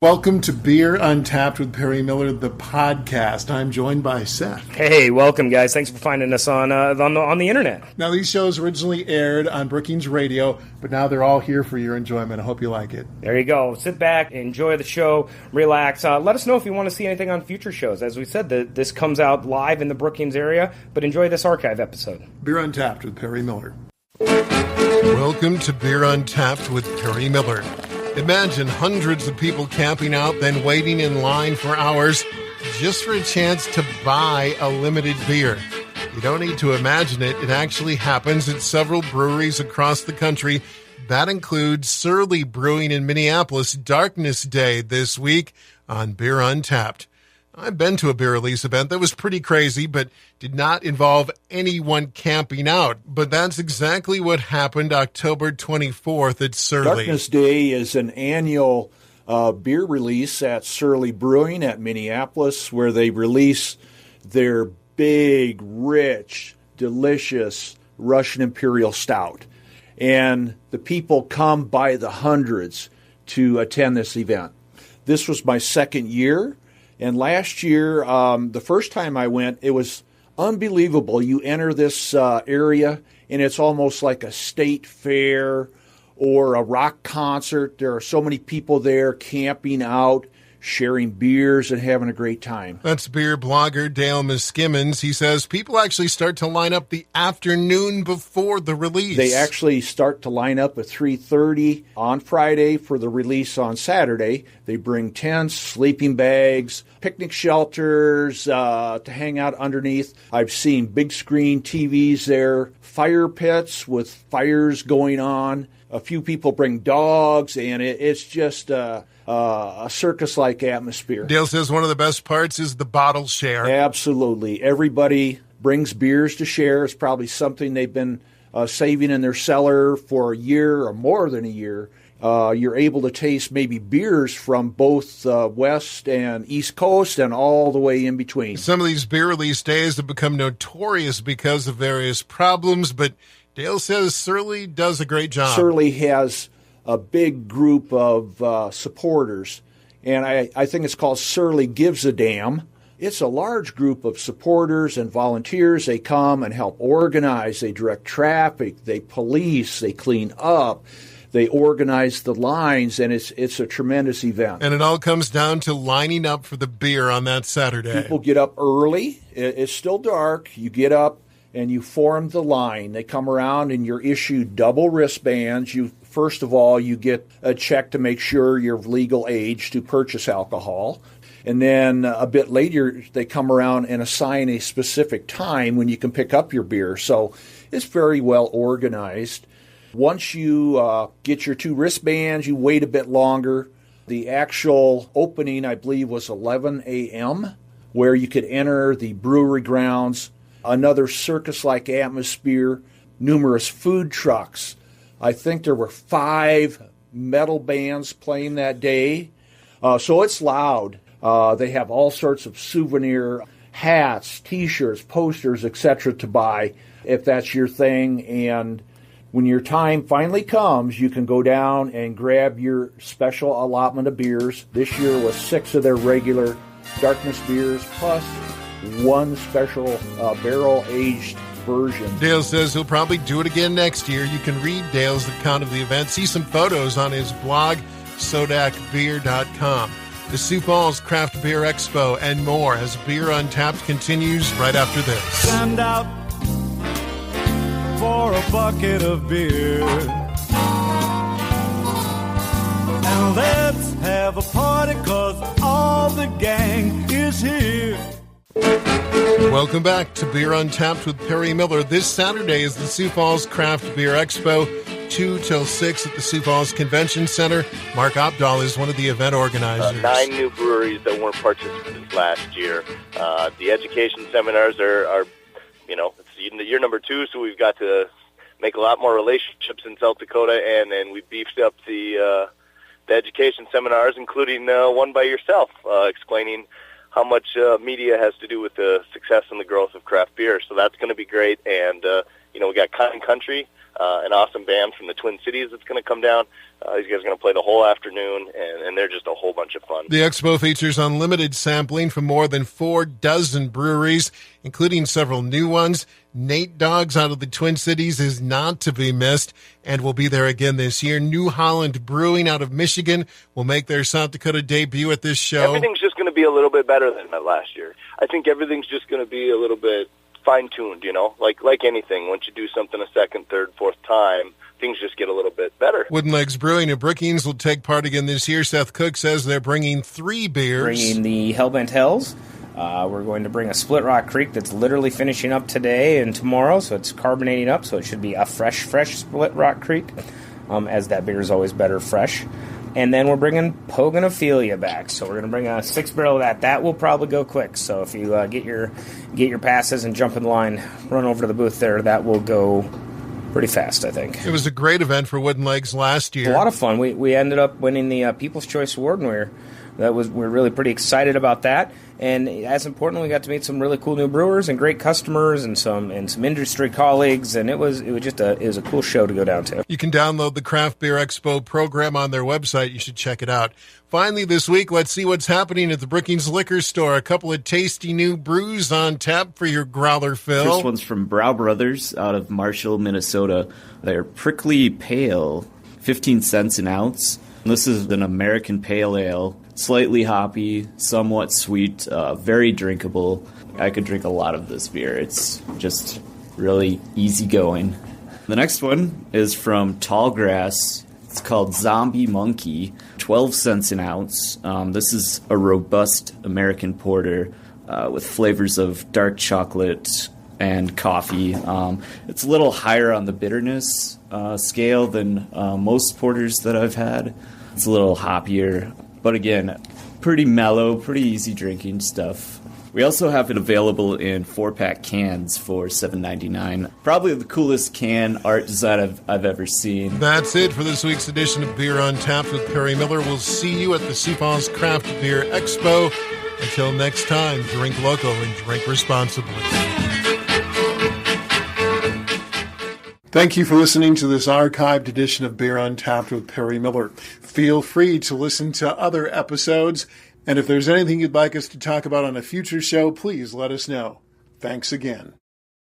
Welcome to Beer Untapped with Perry Miller, the podcast. I'm joined by Seth. Hey, welcome, guys. Thanks for finding us on the internet. Now, these shows originally aired on Brookings Radio, but now they're all here for your enjoyment. I hope you like it. There you go. Sit back, enjoy the show, relax. Let us know if you want to see anything on future shows. As we said, this comes out live in the Brookings area, but enjoy this archive episode. Beer Untapped with Perry Miller. Welcome to Beer Untapped with Perry Miller. Imagine hundreds of people camping out, then waiting in line for hours just for a chance to buy a limited beer. You don't need to imagine it. It actually happens at several breweries across the country. That includes Surly Brewing in Minneapolis, Darkness Day this week on Beer Untapped. I've been to a beer release event that was pretty crazy, but did not involve anyone camping out. But that's exactly what happened October 24th at Surly. Darkness Day is an annual beer release at Surly Brewing at Minneapolis, where they release their big, rich, delicious Russian Imperial Stout. And the people come by the hundreds to attend this event. This was my second year. And last year, the first time I went, it was unbelievable. You enter this area, and it's almost like a state fair or a rock concert. There are so many people there camping out, sharing beers, and having a great time. That's beer blogger Dale Miskimmons. He says people actually start to line up the afternoon before the release. They actually start to line up at 3:30 on Friday for the release on Saturday. They bring tents, sleeping bags, picnic shelters to hang out underneath. I've seen big screen TVs there, fire pits with fires going on. A few people bring dogs, and it's just a circus-like atmosphere. Dale says one of the best parts is the bottle share. Absolutely. Everybody brings beers to share. It's probably something they've been saving in their cellar for a year or more than a year. You're able to taste maybe beers from both West and East Coast and all the way in between. Some of these beer release days have become notorious because of various problems, but Dale says Surly does a great job. Surly has a big group of supporters, and I think it's called Surly Gives a Damn. It's a large group of supporters and volunteers. They come and help organize. They direct traffic. They police. They clean up. They organize the lines, and it's a tremendous event. And it all comes down to lining up for the beer on that Saturday. People get up early. It's still dark. You get up and you form the line. They come around and you're issued double wristbands. First of all, you get a check to make sure you're of legal age to purchase alcohol. And then a bit later, they come around and assign a specific time when you can pick up your beer. So it's very well organized. Once you get your two wristbands, you wait a bit longer. The actual opening, I believe, was 11 a.m., where you could enter the brewery grounds. Another circus-like atmosphere, numerous food trucks. I think there were 5 metal bands playing that day. So it's loud. They have all sorts of souvenir hats, T-shirts, posters, etc. to buy if that's your thing. And when your time finally comes, you can go down and grab your special allotment of beers. This year was 6 of their regular Darkness beers plus 1 special barrel-aged version. Dale says he'll probably do it again next year. You can read Dale's account of the event, see some photos on his blog, sodakbeer.com. The Sioux Falls Craft Beer Expo and more as Beer Untapped continues right after this. Send out for a bucket of beer and let's have a party 'cause all the gang is here. Welcome back to Beer Untapped with Perry Miller. This Saturday is the Sioux Falls Craft Beer Expo, 2 till 6 at the Sioux Falls Convention Center. Mark Opdahl is one of the event organizers. 9 new breweries that weren't participants last year. The education seminars are it's year number 2, so we've got to make a lot more relationships in South Dakota, and we beefed up the education seminars, including one by yourself, explaining how much media has to do with the success and the growth of craft beer. So that's going to be great. And, we got Cotton Country an awesome band from the Twin Cities that's going to come down. These guys are going to play the whole afternoon, and they're just a whole bunch of fun. The Expo features unlimited sampling from more than 4 dozen breweries, including several new ones. Nate Doggs out of the Twin Cities is not to be missed and will be there again this year. New Holland Brewing out of Michigan will make their South Dakota debut at this show. Everything's just going to be a little bit better than last year. I think everything's just going to be a little bit fine-tuned, like anything. Once you do something a second, third, fourth time, things just get a little bit better. Wooden Legs Brewing and Brookings will take part again this year. Seth Cook says they're bringing 3 beers. Bringing the Hellbent Hells. We're going to bring a Split Rock Creek that's literally finishing up today and tomorrow, so it's carbonating up, so it should be a fresh Split Rock Creek, as that beer is always better fresh. And then we're bringing Pogonophilia back, so we're going to bring a 6-barrel of that. That will probably go quick, so if you get your passes and jump in line, run over to the booth there, that will go pretty fast, I think. It was a great event for Wooden Legs last year. A lot of fun. We ended up winning the People's Choice Award, and we're really pretty excited about that. And as important, we got to meet some really cool new brewers and great customers and some industry colleagues, and it was a cool show to go down to. You can download the Craft Beer Expo program on their website. You should check it out. Finally, this week, let's see what's happening at the Brookings Liquor Store. A couple of tasty new brews on tap for your growler, Phil. First one's from Brow Brothers out of Marshall, Minnesota. They're Prickly Pale, 15 cents an ounce. This is an American pale ale, slightly hoppy, somewhat sweet, very drinkable. I could drink a lot of this beer. It's just really easygoing. The next one is from Tallgrass. It's called Zombie Monkey, 12 cents an ounce. This is a robust American porter with flavors of dark chocolate and coffee. It's a little higher on the bitterness scale than most porters that I've had. It's a little hoppier, but again, pretty mellow, pretty easy drinking stuff. We also have it available in 4-pack cans for $7.99. Probably the coolest can art design I've ever seen. That's it for this week's edition of Beer Untapped with Perry Miller. We'll see you at the Sioux Falls Craft Beer Expo. Until next time, drink local and drink responsibly. Thank you for listening to this archived edition of Beer Untapped with Perry Miller. Feel free to listen to other episodes, and if there's anything you'd like us to talk about on a future show, please let us know. Thanks again.